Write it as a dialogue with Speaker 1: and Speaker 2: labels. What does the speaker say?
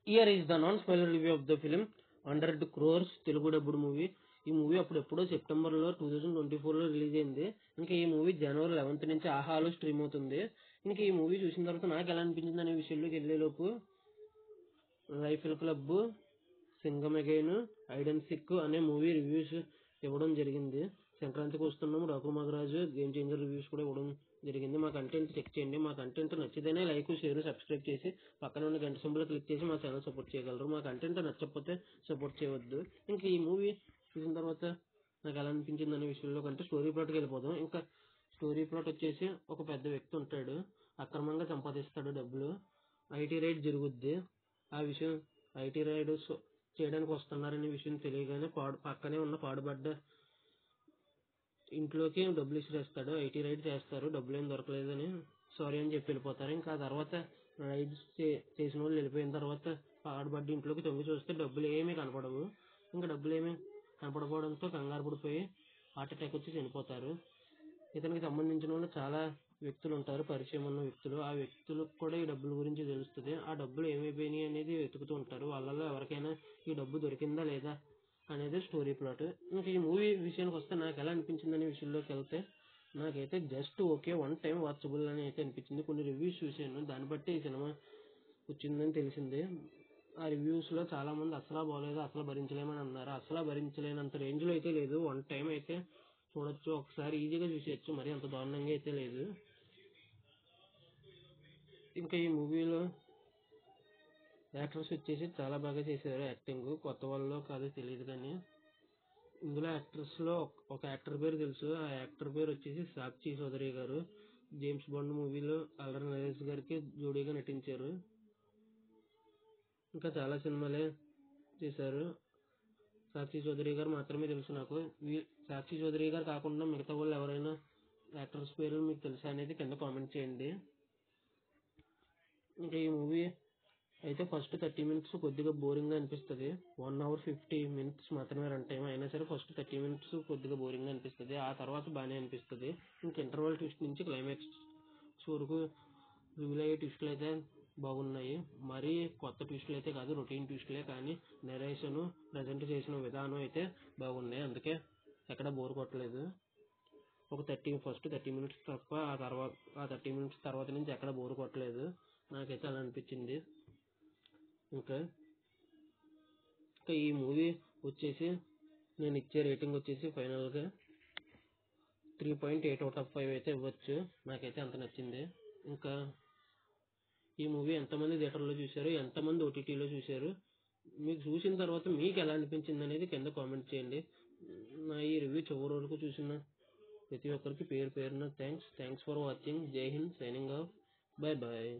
Speaker 1: Here is the non-spoiler review of the film 100 crores Telugu dubbed movie. ఈ movie అప్పుడెప్పుడో సెప్టెంబర్లో 2024లో release అయింది. ఇంకా ఈ మూవీ జనవరి 11 నుంచి ఆహాలో స్ట్రీమ్ అవుతుంది. ఇంకా ఈ మూవీ చూసిన తర్వాత నాకు ఎలా అనిపించింది అనే విషయంలోకి వెళ్ళేలోపు rifle club, Singham again, hide and seek అనే మూవీ రివ్యూస్ ఇవ్వడం జరిగింది. సంక్రాంతికి వస్తున్నాము, Daaku Maharaj, game changer reviews కూడా ఇవ్వడం జరిగింది. మా కంటెంట్ చెక్ చేయండి. మా కంటెంట్ నచ్చితేనే లైక్, షేర్, సబ్స్క్రైబ్ చేసి పక్కన ఉన్న గంట సింబల్ క్లిక్ చేసి మా ఛానల్ సపోర్ట్ చేయగలరు. మా కంటెంట్ నచ్చకపోతే సపోర్ట్ చేయవద్దు. ఇంకా ఈ మూవీ చూసిన తర్వాత నాకు ఎలా అనిపించింది అనే విషయంలో కంటే స్టోరీ ప్లాట్కి వెళ్ళిపోదాం. ఇంకా స్టోరీ ప్లాట్ వచ్చేసి ఒక పెద్ద వ్యక్తి ఉంటాడు, అక్రమంగా సంపాదిస్తాడు డబ్బులు. ఐటీ రైడ్ జరుగుద్ది. ఆ విషయం ఐటీ రైడ్ చేయడానికి వస్తున్నారనే విషయం తెలియగానే పక్కనే ఉన్న పాడుబడ్డ ఇంట్లోకి డబ్బులు ఇసిరేస్తాడు. ఐటీ రైడ్ చేస్తారు, డబ్బులు ఏం దొరకలేదని సారీ అని చెప్పి వెళ్ళిపోతారు. ఇంకా ఆ తర్వాత రైడ్ చేసిన వాళ్ళు వెళ్ళిపోయిన తర్వాత పాడుబడ్డ ఇంట్లోకి తొంగి చూస్తే డబ్బులు ఏమీ కనపడవు. ఇంకా డబ్బులు ఏమీ కనపడకపోవడంతో కంగారు పడిపోయి హార్ట్ అటాక్ వచ్చి చనిపోతారు. ఇతనికి సంబంధించిన వాళ్ళు చాలా వ్యక్తులు ఉంటారు, పరిచయం ఉన్న వ్యక్తులు. ఆ వ్యక్తులకు కూడా ఈ డబ్బుల గురించి తెలుస్తుంది. ఆ డబ్బులు ఏమైపోయినాయి అనేది వెతుకుతూ ఉంటారు. వాళ్ళలో ఎవరికైనా ఈ డబ్బు దొరికిందా లేదా అనేది స్టోరీ ప్లాట్. ఇంకా ఈ మూవీ విషయానికి వస్తే నాకు ఎలా అనిపించింది అనే విషయంలోకి వెళ్తే నాకైతే just okay, one time watchable అని అయితే అనిపించింది. కొన్ని రివ్యూస్ చూశాను, దాన్ని బట్టి ఈ సినిమా వచ్చిందని తెలిసింది. ఆ రివ్యూస్లో చాలా మంది అసలు బాగోలేదు, అసలు భరించలేమని అన్నారు. అసలు భరించలేనంత రేంజ్లో అయితే లేదు. వన్ టైం అయితే చూడొచ్చు, ఒకసారి ఈజీగా చూసేయచ్చు, మరి అంత దారుణంగా అయితే లేదు. ఇంకా ఈ మూవీలో యాక్టర్స్ వచ్చేసి చాలా బాగా చేశారు యాక్టింగ్. కొత్త వాళ్ళలో కాదో తెలియదు కానీ ఇందులో యాక్టర్స్లో ఒక యాక్టర్ పేరు తెలుసు. ఆ యాక్టర్ పేరు వచ్చేసి సాక్షి చౌదరి గారు. జేమ్స్ బాండ్ మూవీలో అల్లరి నరేష్ గారికి జోడీగా నటించారు. ఇంకా చాలా సినిమాలే చేశారు. సాక్షి చౌదరి గారు మాత్రమే తెలుసు నాకు. సాక్షి చౌదరి గారు కాకుండా మిగతా వాళ్ళు ఎవరైనా యాక్టర్స్ పేరు మీకు తెలుసా అనేది కింద కామెంట్ చేయండి. ఇంకా ఈ మూవీ అయితే ఫస్ట్ 30 minutes కొద్దిగా బోరింగ్గా అనిపిస్తుంది. 1 hour 50 minutes మాత్రమే రన్ టైం అయినా సరే ఫస్ట్ 30 minutes కొద్దిగా బోరింగ్గా అనిపిస్తుంది. ఆ తర్వాత బాగానే అనిపిస్తుంది. ఇంకా ఇంటర్వల్ ట్విస్ట్ నుంచి క్లైమాక్స్ వరకు రివీల్ అయ్యే ట్విస్టులు అయితే బాగున్నాయి. మరీ కొత్త ట్విస్టులు అయితే కాదు, రొటీన్ ట్విస్టులే, కానీ నెరేషన్ ప్రజెంట్ చేసిన విధానం అయితే బాగున్నాయి. అందుకే ఎక్కడ బోర్ కొట్టలేదు. ఒక ఫస్ట్ 30 minutes తప్ప ఆ 30 minutes తర్వాత నుంచి ఎక్కడ బోర్ కొట్టలేదు. నాకైతే అలా అనిపించింది. ఇంకా ఈ మూవీ వచ్చేసి నేను ఇచ్చే రేటింగ్ వచ్చేసి ఫైనల్గా 3.8 out of 5 అయితే ఇవ్వచ్చు. నాకైతే అంత నచ్చింది. ఇంకా ఈ మూవీ ఎంతమంది థియేటర్లో చూశారు, ఎంతమంది ఓటీటీలో చూశారు, మీకు చూసిన తర్వాత మీకు ఎలా అనిపించింది అనేది కింద కామెంట్ చేయండి. నా ఈ రివ్యూ చివరి వరకు చూసిన ప్రతి ఒక్కరికి పేరు పేరున థ్యాంక్స్ ఫర్ వాచింగ్. జై Hind, signing off, bye bye.